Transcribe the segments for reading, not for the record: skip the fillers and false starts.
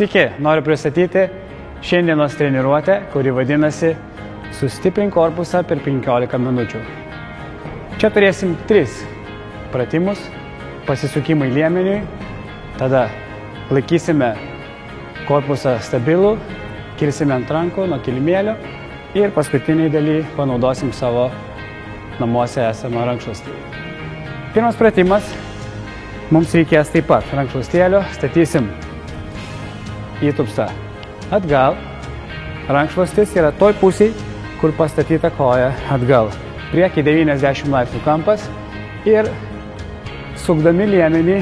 Sveiki, noriu pristatyti šiandienos treniruotę, kuri vadinasi Sustiprink korpusą per 15 minučių. Čia turėsim 3 pratimus, pasisukimai liemeniui, tada laikysime korpusą stabilų, kilsime ant rankų nuo kilimėlio ir paskutiniai daly panaudosim savo namuose esamą rankšluostį. Pirmas pratimas, mums reikės taip pat rankšluostėlio, statysim įtupstą atgal, rankšluostis yra toj pusėj, kur pastatyta koja atgal. Priekį 90 laipsnių kampas ir sukdami liemenį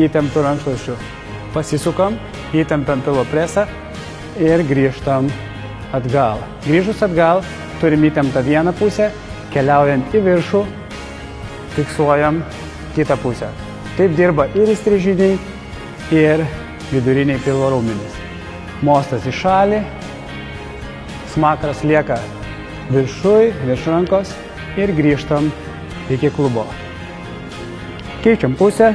įtemptų rankšluosčių. Pasisukam, įtempiam pilvo presą ir grįžtam atgal. Grįžus atgal, turim įtemptą vieną pusę, keliaujant į viršų, fiksuojam kitą pusę. Taip dirba ir įstrižiniai, ir viduriniai pilvo raumenys. Mostas į šalį, smakras lieka viršuj, virš rankos ir grįžtam iki klubo. Keičiam pusę,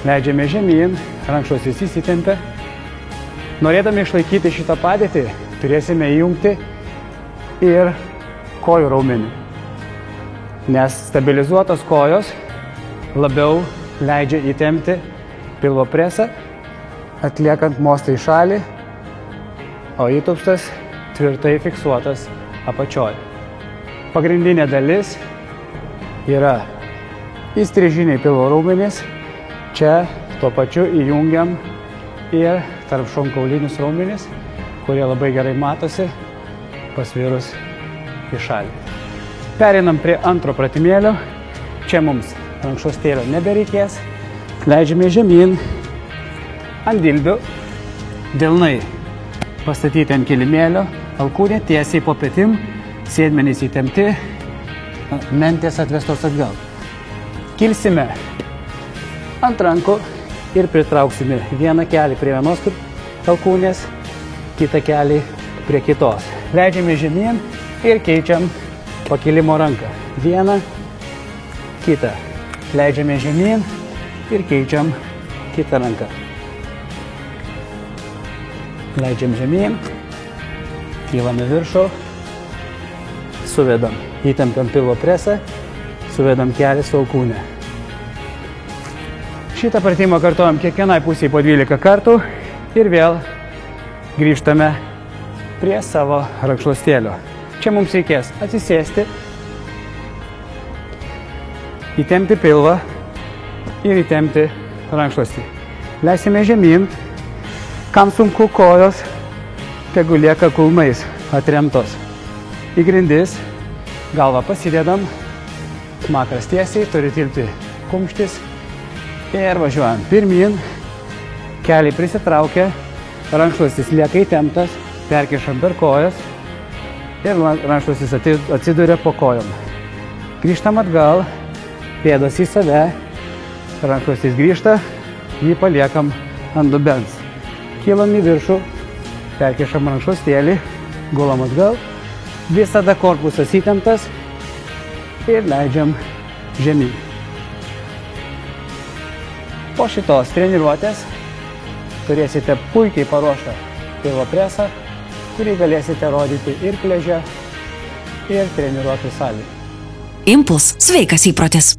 leidžiame žemyn, rankšluostis įsitempia. Norėdami išlaikyti šitą padėtį, turėsime įjungti ir kojų raumenį, nes stabilizuotos kojos labiau leidžia įtempti pilvo presą, atliekant mostą į šalį, o įtupstas tvirtai fiksuotas apačioj. Pagrindinė dalis yra įstrižiniai pilvo raumenys. Čia tuo pačiu įjungiam ir tarp šonkaulinius raumenys, kurie labai gerai matosi pasvirus į šalį. Pereinam prie antro pratimėlio. Čia mums rankšluostėlio nebereikės. Leidžiame žemyn ant dilbių, delnai pastatyti ant kilimėlio, alkūnė tiesiai po petim, sėdmenys įtempti, mentės atvestos atgal. Kilsime ant rankų ir pritrauksime vieną kelį prie vienos alkūnės, kitą kelį prie kitos. Leidžiame žemyn ir keičiam pakilimo ranką. Vieną, kitą. Leidžiame žemyn ir keičiam kitą ranką. Leidžiam žemyn, kylame viršų, suvedam, įtempiam pilvo presą, suvedam kelį su alkūne. Šitą pratimą kartuojam kiekvienai pusėje po 12 kartų ir vėl grįžtame prie savo rankšluostėlio. Čia mums reikės atsisėsti, įtempti pilvą ir įtempti rankšluostį. Leisime žemyn. Kam sunku kojos, tegu lieka kulnais atremtos. Į grindis, galvą pasidedam, smakras tiesiai, turi tilpti kumštis ir važiuojam pirmyn, keliai prisitraukia, rankšluostis lieka įtemptas, perkišam per kojas ir rankšluostis atsiduria po kojom. Grįžtam atgal, pėdos į save, rankšluostis grįžta, jį paliekam ant dubens. Kylam į viršų, perkišam rankšluostėlį, gulam atgal, visada korpusas įtemptas ir leidžiam žemyn. Po šitos treniruotės turėsite puikiai paruoštą pilvo presą, kurį galėsite rodyti ir pliaže, ir treniruotų salėje. Impuls – sveikas įprotis.